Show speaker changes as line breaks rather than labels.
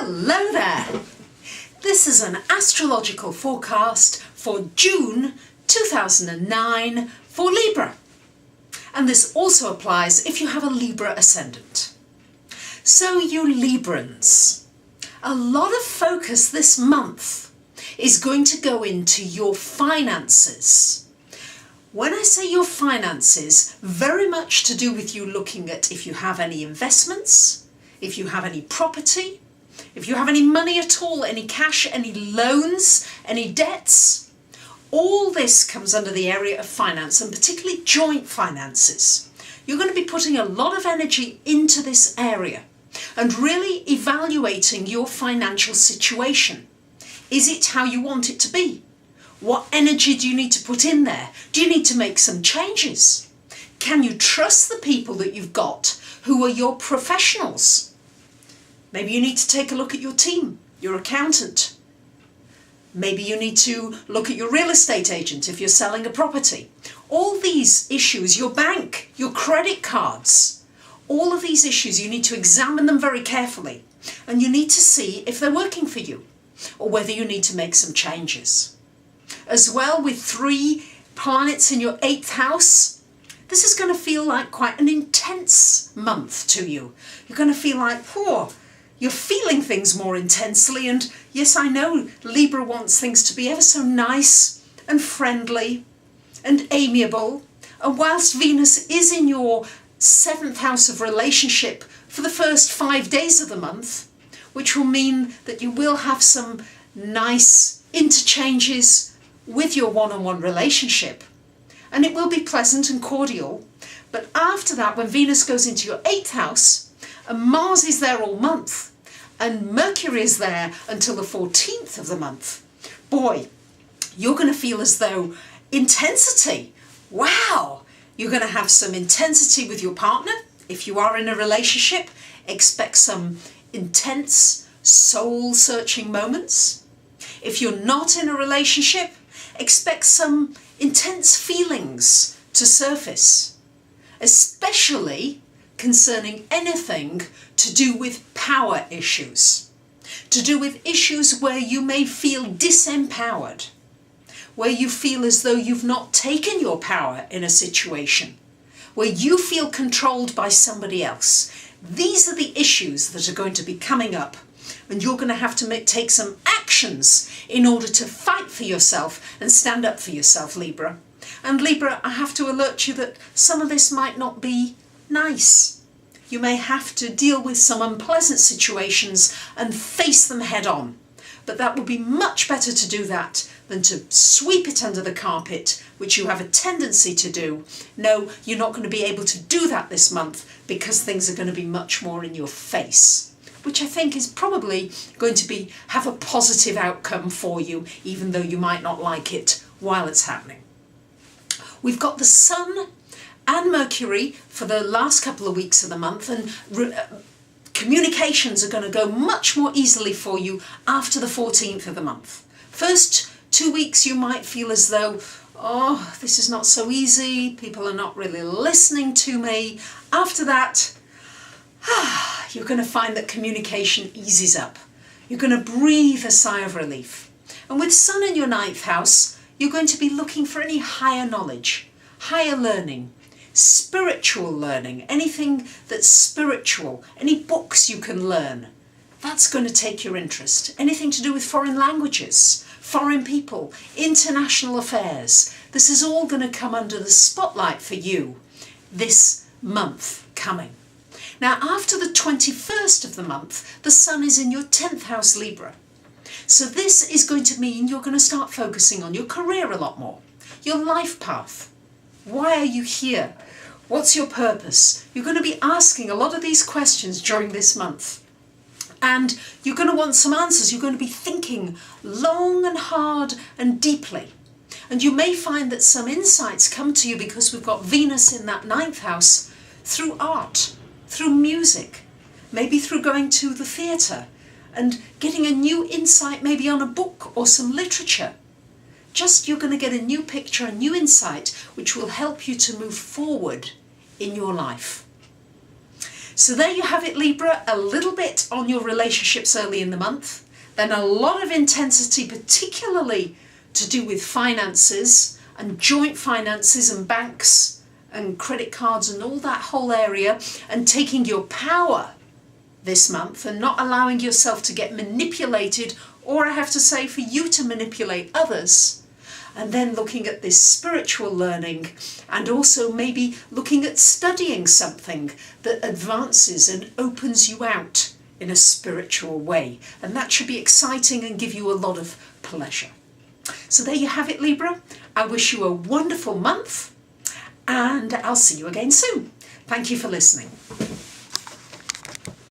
Hello there! This is an astrological forecast for June 2009 for Libra. And this also applies if you have a Libra ascendant. So you Librans, a lot of focus this month is going to go into your finances. When I say your finances, very much to do with you looking at if you have any investments, if you have any property, if you have any money at all, any cash, any loans, any debts. All this comes under the area of finance, and particularly joint finances. You're going to be putting a lot of energy into this area and really evaluating your financial situation. Is it how you want it to be? What energy do you need to put in there? Do you need to make some changes? Can you trust the people that you've got who are your professionals? Maybe you need to take a look at your team, your accountant. Maybe you need to look at your real estate agent if you're selling a property. All these issues, your bank, your credit cards, all of these issues, you need to examine them very carefully. And you need to see if they're working for you or whether you need to make some changes. As well, with 3 planets in your 8th house, this is going to feel like quite an intense month to you. You're going to feel like, you're feeling things more intensely, and yes, I know Libra wants things to be ever so nice and friendly and amiable. And whilst Venus is in your 7th house of relationship for the first 5 days of the month, which will mean that you will have some nice interchanges with your one-on-one relationship, and it will be pleasant and cordial. But after that, when Venus goes into your 8th house, and Mars is there all month, and Mercury is there until the 14th of the month, boy, you're going to feel as though intensity. Wow! You're going to have some intensity with your partner. If you are in a relationship, expect some intense, soul-searching moments. If you're not in a relationship, expect some intense feelings to surface, especially concerning anything to do with power issues, to do with issues where you may feel disempowered, where you feel as though you've not taken your power in a situation, where you feel controlled by somebody else. These are the issues that are going to be coming up, and you're going to have to take some actions in order to fight for yourself and stand up for yourself, Libra. And Libra, I have to alert you that some of this might not be nice. You may have to deal with some unpleasant situations and face them head on. But that would be much better to do that than to sweep it under the carpet, which you have a tendency to do. No, you're not going to be able to do that this month because things are going to be much more in your face, which I think is probably going to have a positive outcome for you, even though you might not like it while it's happening. We've got the Sun and Mercury for the last couple of weeks of the month, and communications are going to go much more easily for you after the 14th of the month. First 2 weeks you might feel as though, this is not so easy, people are not really listening to me. After that, you're going to find that communication eases up. You're going to breathe a sigh of relief. And with Sun in your 9th house, you're going to be looking for any higher knowledge, higher learning, spiritual learning, anything that's spiritual, any books you can learn. That's going to take your interest. Anything to do with foreign languages, foreign people, international affairs. This is all going to come under the spotlight for you this month coming. Now, after the 21st of the month, the Sun is in your 10th house, Libra. So this is going to mean you're going to start focusing on your career a lot more, your life path. Why are you here? What's your purpose? You're going to be asking a lot of these questions during this month. And you're going to want some answers. You're going to be thinking long and hard and deeply. And you may find that some insights come to you because we've got Venus in that 9th house through art, through music, maybe through going to the theatre and getting a new insight maybe on a book or some literature. You're going to get a new picture, a new insight, which will help you to move forward in your life. So there you have it, Libra, a little bit on your relationships early in the month, then a lot of intensity, particularly to do with finances and joint finances and banks and credit cards and all that whole area, and taking your power this month and not allowing yourself to get manipulated, or I have to say for you to manipulate others. And then looking at this spiritual learning, and also maybe looking at studying something that advances and opens you out in a spiritual way. And that should be exciting and give you a lot of pleasure. So there you have it, Libra. I wish you a wonderful month, and I'll see you again soon. Thank you for listening.